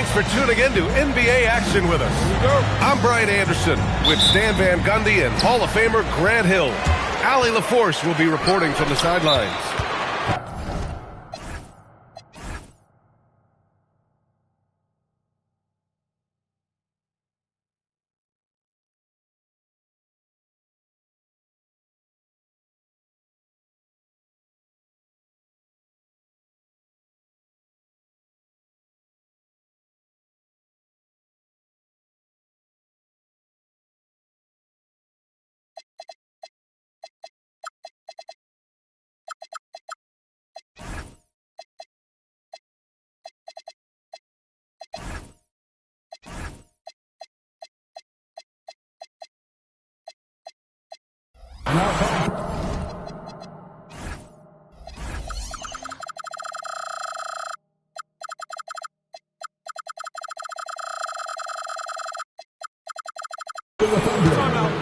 Thanks for tuning in to NBA action with us. I'm Brian Anderson with Stan Van Gundy and Hall of Famer Grant Hill. Allie LaForce will be reporting from the sidelines.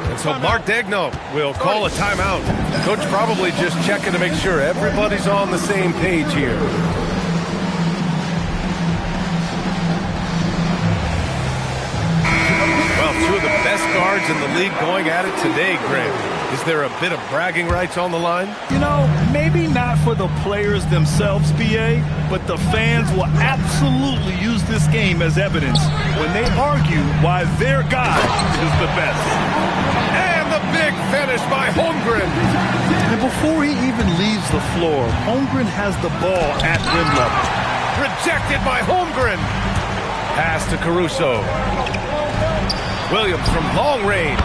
And so Mark Daigneault will call a timeout. Coach probably just checking to make sure everybody's on the same page here. Well, two of the best guards in the league going at it today, Grant. Is there a bit of bragging rights on the line? You know, maybe not for the players themselves, BA, but the fans will absolutely use this game as evidence when they argue why their guy is the best. And the big finish by Holmgren. And before he even leaves the floor, Holmgren has the ball at rim level. Rejected by Holmgren. Pass to Caruso. Williams from long range.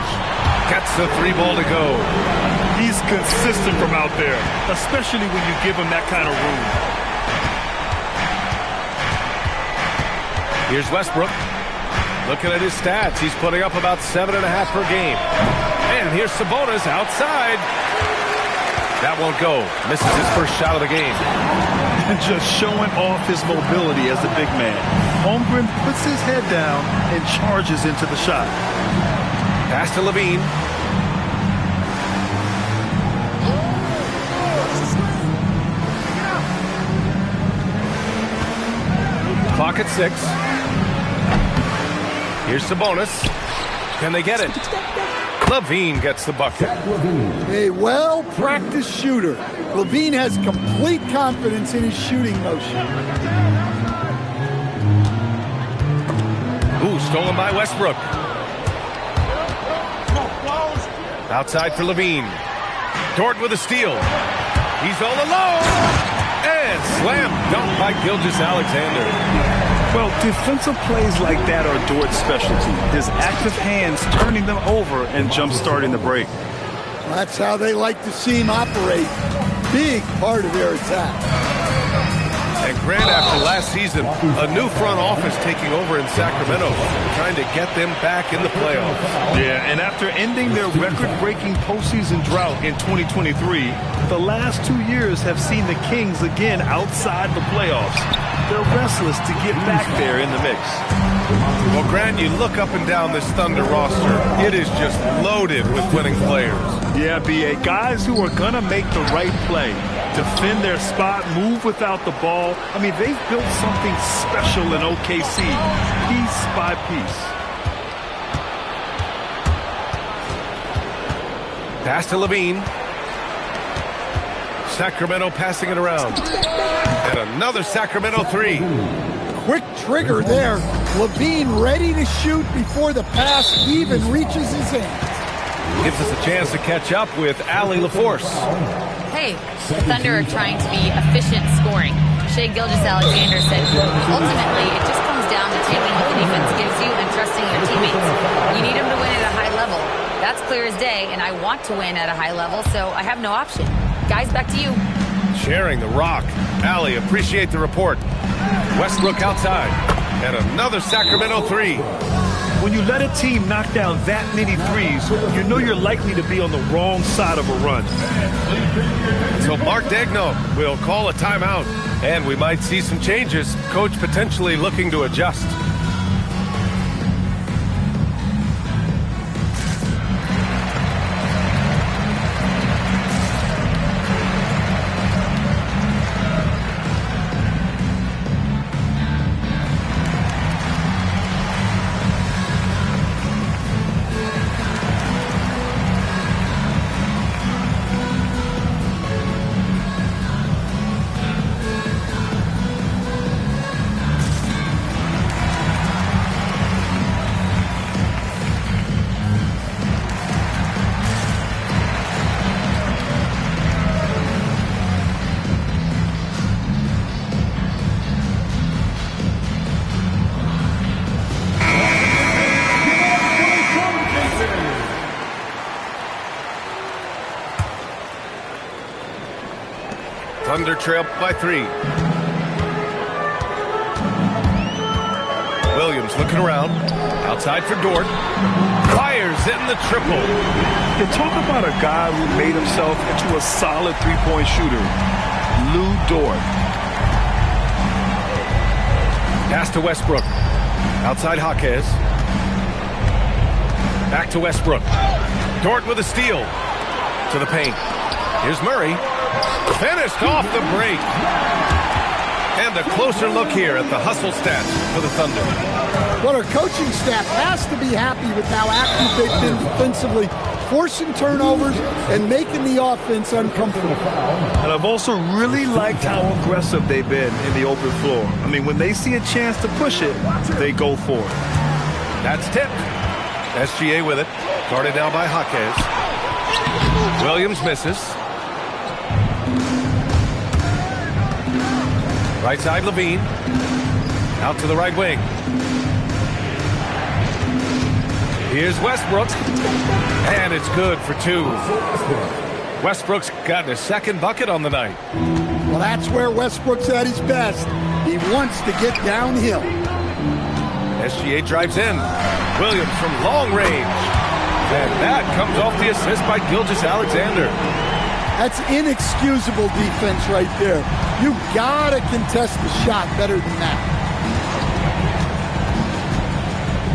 Gets the three ball to go. He's consistent from out there, especially when you give him that kind of room. Here's Westbrook. Looking at his stats, he's putting up about 7.5 per game. And here's Sabonis outside. That won't go. Misses his first shot of the game. Just showing off his mobility as a big man. Holmgren puts his head down and charges into the shot. Pass to Levine. Clock at 6. Here's Sabonis. Can they get it? Levine gets the bucket. A well-practiced shooter. Levine has complete confidence in his shooting motion. Ooh, stolen by Westbrook. Outside for Levine. Dort with a steal. He's all alone. And slam dunk by Gilgeous-Alexander. Well, defensive plays like that are Dort's specialty. His active hands turning them over and jump-starting the break. That's how they like to see him operate. Big part of their attack. And Grant, after last season, a new front office taking over in Sacramento, trying to get them back in the playoffs. Yeah, and after ending their record-breaking postseason drought in 2023, the last 2 years have seen the Kings again outside the playoffs. They're restless to get back there in the mix. Well, Grant, you look up and down this Thunder roster, it is just loaded with winning players. Yeah, B.A., guys who are going to make the right play, defend their spot, move without the ball. I mean, they've built something special in OKC, piece by piece. Pass to Levine. Sacramento passing it around. And another Sacramento three. Quick trigger there. Levine ready to shoot before the pass even reaches his hands. Gives us a chance to catch up with Allie LaForce. Hey, the Thunder are trying to be efficient scoring. Shai Gilgeous-Alexander said, ultimately, it just comes down to taking what the defense gives you and trusting your teammates. You need them to win at a high level. That's clear as day, and I want to win at a high level, so I have no option. Guys, back to you. Sharing the rock. Allie, appreciate the report. Westbrook outside. And another Sacramento three. When you let a team knock down that many threes, you know you're likely to be on the wrong side of a run. So Mark Daigneault will call a timeout, and we might see some changes. Coach potentially looking to adjust. Thunder trail by 3. Williams looking around. Outside for Dort. Fires in the triple. You talk about a guy who made himself into a solid three-point shooter. Lou Dort. Pass to Westbrook. Outside Jaquez. Back to Westbrook. Dort with a steal. To the paint. Here's Murray. Finished off the break. And a closer look here at the hustle stats for the Thunder. Well, our coaching staff has to be happy with how active they've been defensively, forcing turnovers and making the offense uncomfortable. And I've also really liked how aggressive they've been in the open floor. I mean, when they see a chance to push it, they go for it. That's tipped. SGA with it. Guarded now by Jaquez. Williams misses. Right side, Levine. Out to the right wing. Here's Westbrook. And it's good for 2. Westbrook's gotten his second bucket on the night. Well, that's where Westbrook's at his best. He wants to get downhill. SGA drives in. Williams from long range. And that comes off the assist by Gilgeous-Alexander. That's inexcusable defense right there. You gotta contest the shot better than that.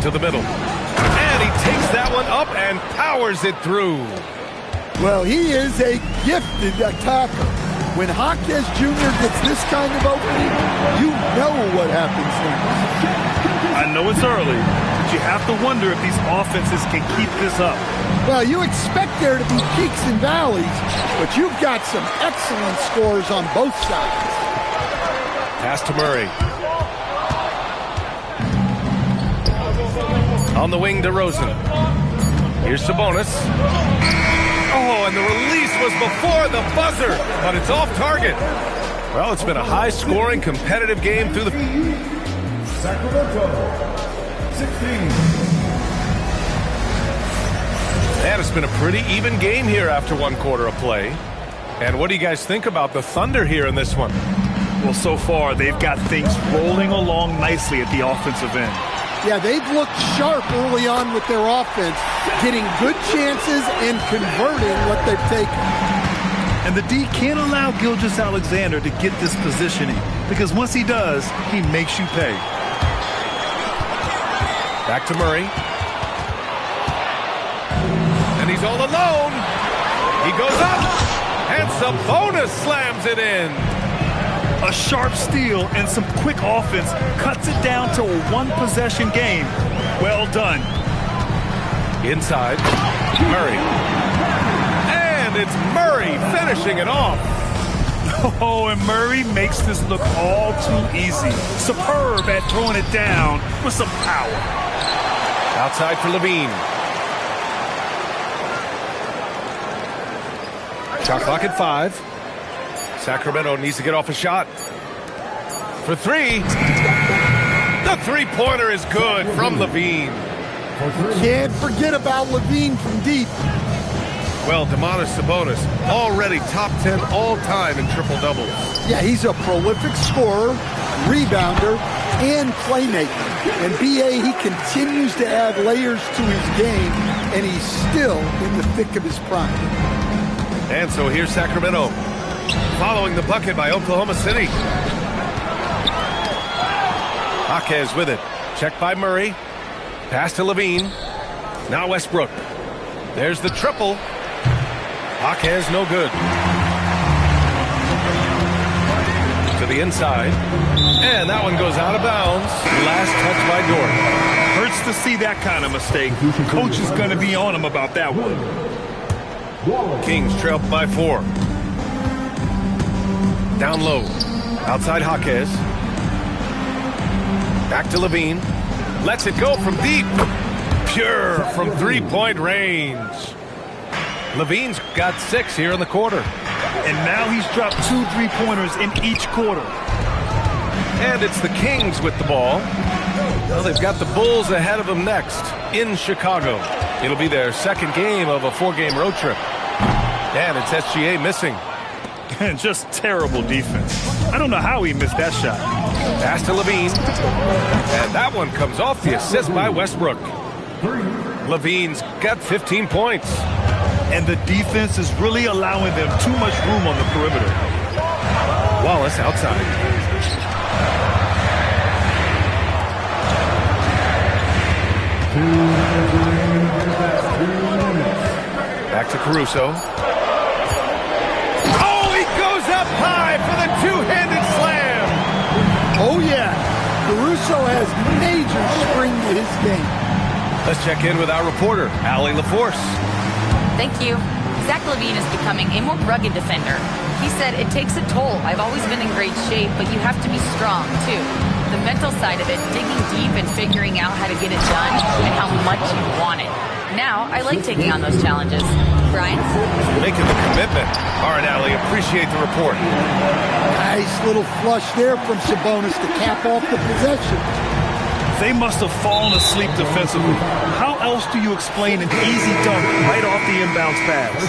To the middle. And he takes that one up and powers it through. Well, he is a gifted attacker. When Jaquez Jr. gets this kind of opening, you know what happens next. I know it's early, but you have to wonder if these offenses can keep this up. Well, you expect there to be peaks and valleys, but you've got some excellent scores on both sides. Pass to Murray. On the wing to Rosen. Here's Sabonis. Oh, and the release was before the buzzer, but it's off target. Well, it's been a high-scoring, competitive game through the... Sacramento, 16. And it's been a pretty even game here after 1 quarter of play. And what do you guys think about the Thunder here in this one? Well, so far, they've got things rolling along nicely at the offensive end. Yeah, they've looked sharp early on with their offense, getting good chances and converting what they've taken. And the D can't allow Gilgeous-Alexander to get this positioning, because once he does, he makes you pay. Back to Murray. And he's all alone. He goes up, and Sabonis slams it in. A sharp steal and some quick offense cuts it down to a 1-possession game. Well done. Inside, Murray. And it's Murray finishing it off. Oh, and Murray makes this look all too easy. Superb at throwing it down with some power. Outside for Levine. Shot clock at 5. Sacramento needs to get off a shot. For 3. The three-pointer is good from Levine. Can't forget about Levine from deep. Well, Domantas Sabonis already top 10 all-time in triple-doubles. Yeah, he's a prolific scorer, rebounder, and playmaker. And B.A., he continues to add layers to his game, and he's still in the thick of his prime. And so here's Sacramento, following the bucket by Oklahoma City. Jaquez with it. Checked by Murray. Pass to Levine. Now Westbrook. There's the triple. Jaquez no good. To the inside. And that one goes out of bounds. Last touch by Dort. Hurts to see that kind of mistake. Coach is going to be on him about that one. Kings trail by 4. Down low. Outside Jaquez. Back to Levine. Lets it go from deep. Pure from three-point range. Levine's got 6 here in the quarter. And now he's dropped 2 3-pointers in each quarter. And it's the Kings with the ball. Well, they've got the Bulls ahead of them next in Chicago. It'll be their second game of a 4-game road trip. And it's SGA missing. And just terrible defense. I don't know how he missed that shot. Pass to Levine. And that one comes off the assist by Westbrook. Levine's got 15 points. And the defense is really allowing them too much room on the perimeter. Wallace outside. Back to Caruso. Oh, he goes up high for the two-handed slam. Oh, yeah. Caruso has major spring to his game. Let's check in with our reporter, Allie LaForce. Thank you. Zach LaVine is becoming a more rugged defender. He said, it takes a toll. I've always been in great shape, but you have to be strong, too. The mental side of it, digging deep and figuring out how to get it done and how much you want it. Now, I like taking on those challenges. Brian? Making the commitment. All right, Allie, appreciate the report. Nice little flush there from Sabonis to cap off the possession. They must have fallen asleep defensively. How else do you explain an easy dunk right off the inbounds pass?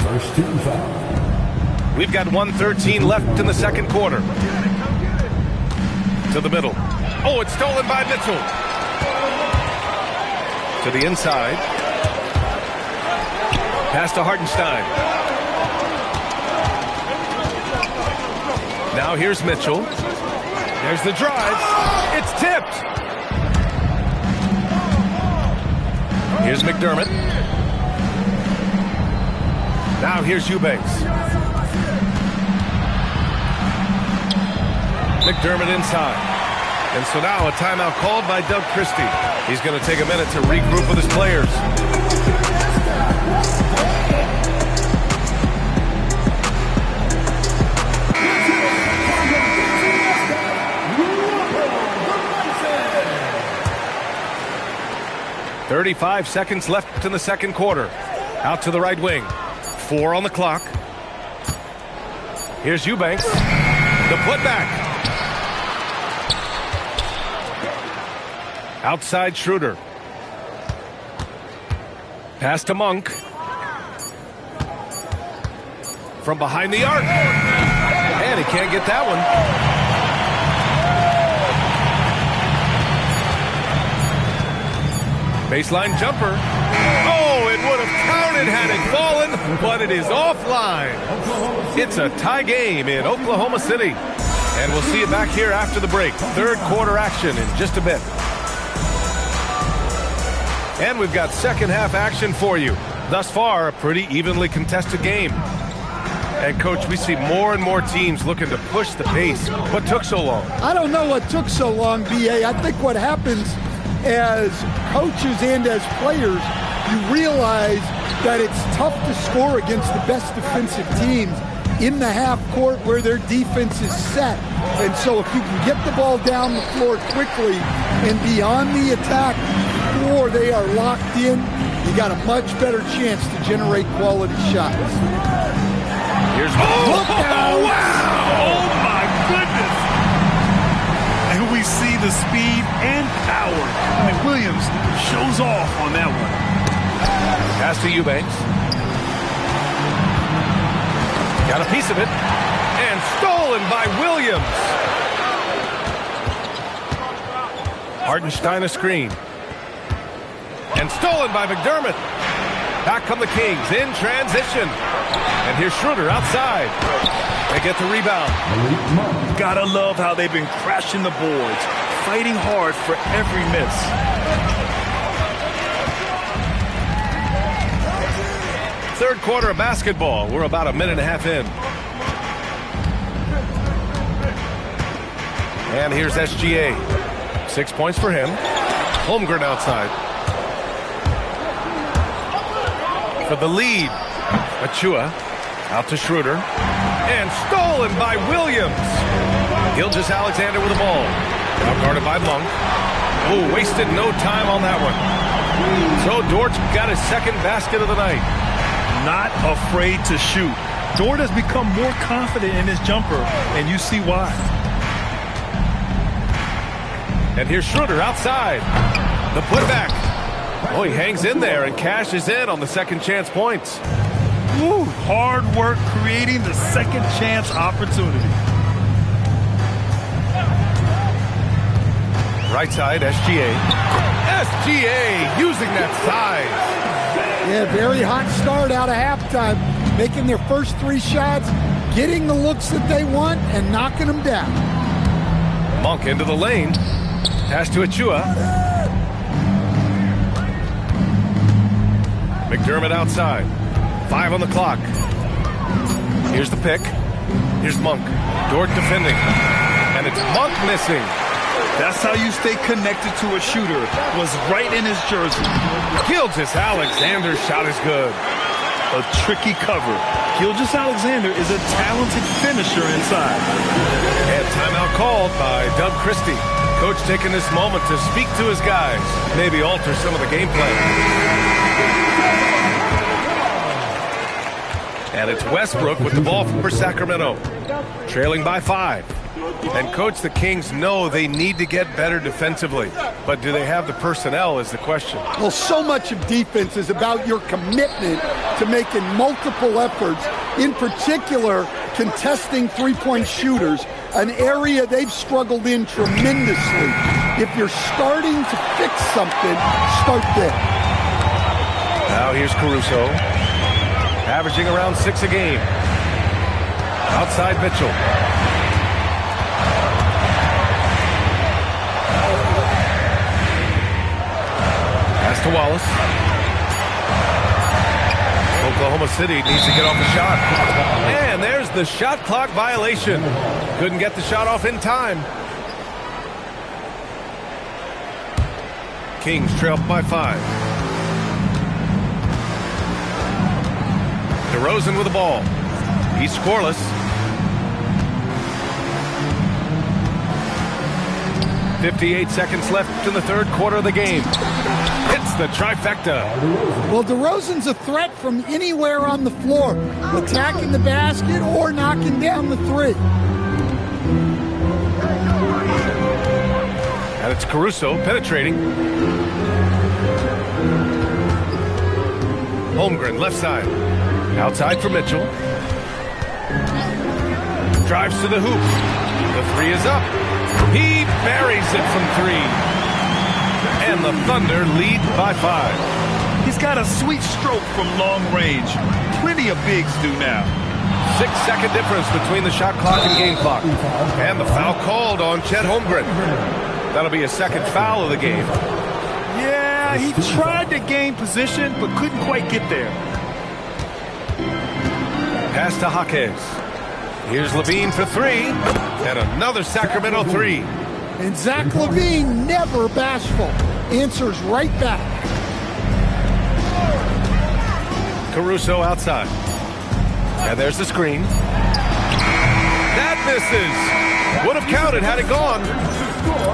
First team foul. We've got 1:13 left in the second quarter. To the middle. Oh, it's stolen by Mitchell. To the inside. Pass to Hartenstein. Now here's Mitchell. There's the drive. It's tipped. Here's McDermott. Now here's Eubanks. McDermott inside. And so now a timeout called by Doug Christie. He's going to take a minute to regroup with his players. .35 seconds left in the second quarter. Out to the right wing. 4 on the clock. Here's Eubanks. The putback. Outside Schroeder. Pass to Monk. From behind the arc. And he can't get that one. Baseline jumper. Oh, it would have counted had it fallen, but it is offline. It's a tie game in Oklahoma City. And we'll see it back here after the break. Third quarter action in just a bit. And we've got second half action for you. Thus far, a pretty evenly contested game. And, Coach, we see more and more teams looking to push the pace. What took so long? I don't know what took so long, B.A. I think what happens as coaches and as players, you realize that it's tough to score against the best defensive teams in the half court where their defense is set. And so if you can get the ball down the floor quickly and beyond the attack, or they are locked in, you got a much better chance to generate quality shots. Here's Look out! Wow! Oh my goodness! And we see the speed and power. I mean, Williams shows off on that one. Pass to Eubanks. Got a piece of it. And stolen by Williams. Hartenstein a screen. And stolen by McDermott. Back come the Kings in transition. And here's Schroeder outside. They get the rebound. Gotta love how they've been crashing the boards, fighting hard for every miss. Third quarter of basketball. We're about a minute and a half in. And here's SGA. 6 points for him. Holmgren outside. For the lead. Achua out to Schroeder. And stolen by Williams. Gilgeous-Alexander with the ball. Now guarded by Monk. Oh, wasted no time on that one. So Dort got his second basket of the night. Not afraid to shoot. Dort has become more confident in his jumper, and you see why. And here's Schroeder outside. The putback. Oh, he hangs in there and cashes in on the second chance points. Woo, hard work creating the second chance opportunity. Right side, SGA. SGA using that size. Yeah, very hot start out of halftime. Making their first 3 shots, getting the looks that they want, and knocking them down. Monk into the lane. Pass to Achua. McDermott outside. 5 on the clock. Here's the pick. Here's Monk. Dort defending. And it's Monk missing. That's how you stay connected to a shooter. Was right in his jersey. Gilgeous-Alexander's shot is good. A tricky cover. Gilgeous-Alexander is a talented finisher inside. And timeout called by Doug Christie. Coach taking this moment to speak to his guys. Maybe alter some of the game plan. And it's Westbrook with the ball for Sacramento. Trailing by 5. And Coach, the Kings know they need to get better defensively. But do they have the personnel is the question. Well, so much of defense is about your commitment to making multiple efforts, in particular contesting three-point shooters, an area they've struggled in tremendously. If you're starting to fix something, start there. Now here's Caruso, averaging around 6 a game. Outside Mitchell. Pass to Wallace. Oklahoma City needs to get off the shot. And there's the shot clock violation. Couldn't get the shot off in time. Kings trail by 5. DeRozan with the ball. He's scoreless. .58 seconds left in the third quarter of the game. Hits the trifecta. Well, DeRozan's a threat from anywhere on the floor, attacking the basket or knocking down the 3. And it's Caruso penetrating. Holmgren left side. Outside for Mitchell. Drives to the hoop. The 3 is up. He buries it from 3. And the Thunder lead by 5. He's got a sweet stroke from long range. Plenty of bigs do now. 6-second difference between the shot clock and game clock. And the foul called on Chet Holmgren. That'll be a second foul of the game. Yeah, he tried to gain position, but couldn't quite get there. Pass to Jaquez. Here's Levine for 3. And another Sacramento 3. And Zach LaVine, never bashful, answers right back. Caruso outside. And there's the screen. That misses. Would have counted had it gone.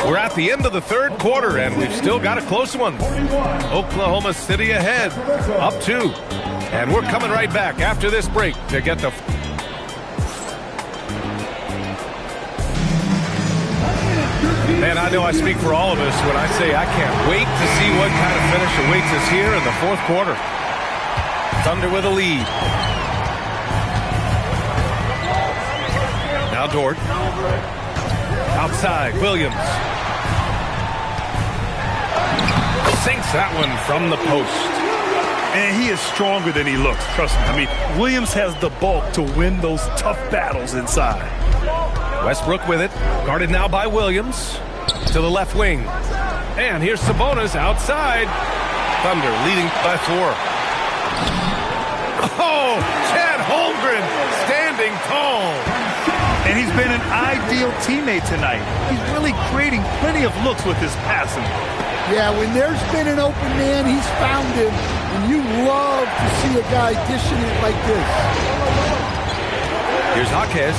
We're at the end of the third quarter, and we've still got a close one. Oklahoma City ahead, up 2. And we're coming right back after this break to get the... Man, I know I speak for all of us when I say I can't wait to see what kind of finish awaits us here in the fourth quarter. Thunder with a lead. Now Dort. Outside, Williams. Sinks that one from the post. And he is stronger than he looks, trust me. I mean, Williams has the bulk to win those tough battles inside. Westbrook with it, guarded now by Williams. To the left wing. And here's Sabonis outside. Thunder leading by 4. Oh, Chet Holmgren standing tall. And he's been an ideal teammate tonight. He's really creating plenty of looks with his passing. Yeah, when there's been an open man, he's found him. And you love to see a guy dishing it like this. Here's Jaquez.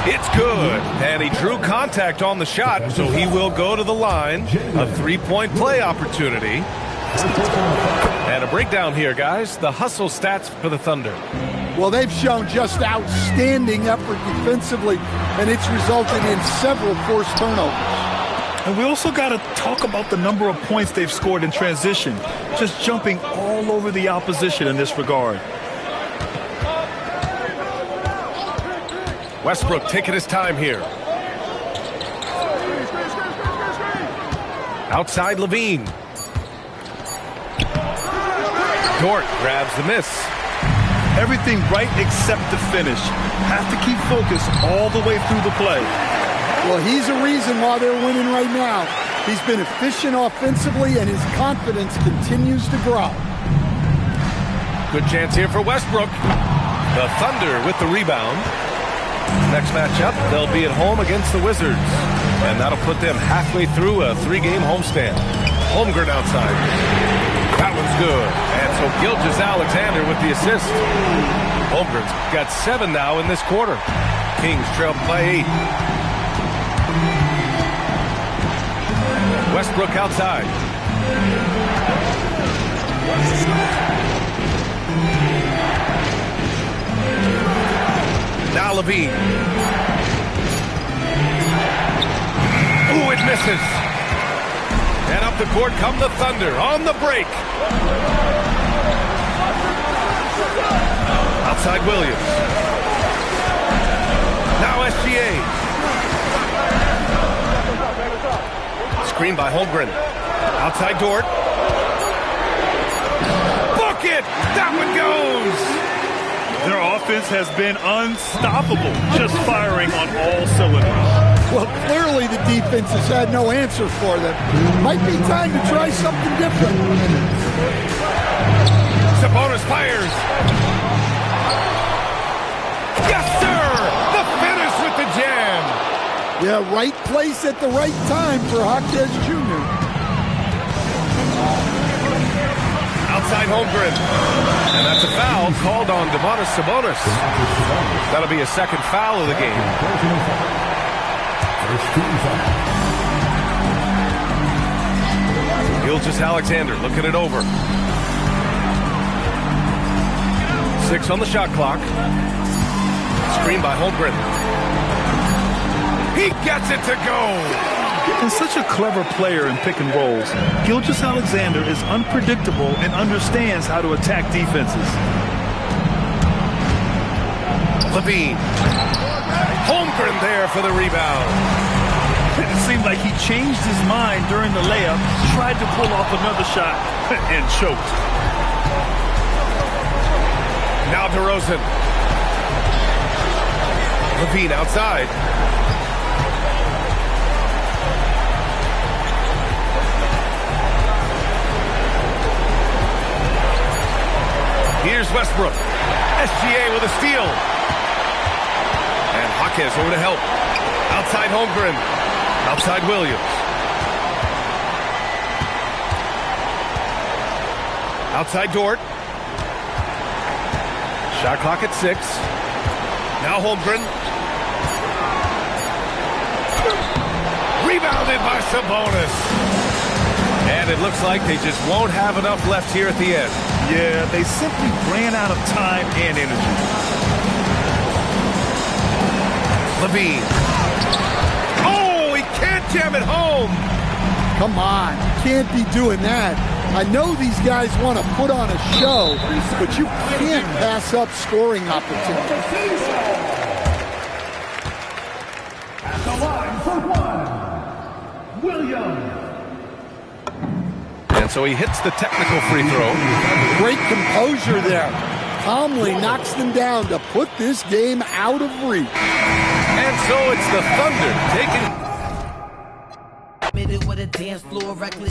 It's good. And he drew contact on the shot, so he will go to the line. A 3-point play opportunity. And a breakdown here, guys. The hustle stats for the Thunder. Well, they've shown just outstanding effort defensively, and it's resulted in several forced turnovers. And we also got to talk about the number of points they've scored in transition, just jumping all over the opposition in this regard. Westbrook taking his time here. Outside Levine. Dort grabs the miss. Everything right except the finish. Have to keep focused all the way through the play. Well, he's a reason why they're winning right now. He's been efficient offensively, and his confidence continues to grow. Good chance here for Westbrook. The Thunder with the rebound. Next matchup, they'll be at home against the Wizards. And that'll put them halfway through a 3-game homestand. Holmgren outside. That one's good. And so Gilgeous-Alexander with the assist. Holmgren's got 7 now in this quarter. Kings trail by 8. Westbrook outside. Now Levine. Ooh, it misses. And up the court come the Thunder on the break. Outside Williams. Now SGA. Screen by Holmgren. Outside Dort. Book it! That one goes! Their offense has been unstoppable, just firing on all cylinders. Well, clearly the defense has had no answer for them. Might be time to try something different. Sabonis fires. Yes, sir! The finish with the jam. Yeah, right place at the right time for Jaquez Jr. Outside Holmgren. And that's a foul called on Domantas Sabonis. That'll be a second foul of the game. Gilgeous-Alexander looking it over. 6 on the shot clock. Screen by Holmgren. He gets it to go. And such a clever player in pick and rolls, Gilgeous-Alexander is unpredictable and understands how to attack defenses. Levine. Holmgren there for the rebound. It seemed like he changed his mind during the layup, tried to pull off another shot, and choked. Now DeRozan. Levine outside. Here's Westbrook. SGA with a steal. And Jaquez over to help. Outside Holmgren. Outside Williams. Outside Dort. Shot clock at 6. Now Holmgren. Rebounded by Sabonis. And it looks like they just won't have enough left here at the end. Yeah, they simply ran out of time and energy. Levine. Oh, he can't jam it home. Come on, you can't be doing that. I know these guys want to put on a show, but you can't pass up scoring opportunities. At the line for 1, Williams. And so he hits the technical free throw. Great composure there. Calmly knocks them down to put this game out of reach. And so it's the Thunder taking... With a dance floor reckless.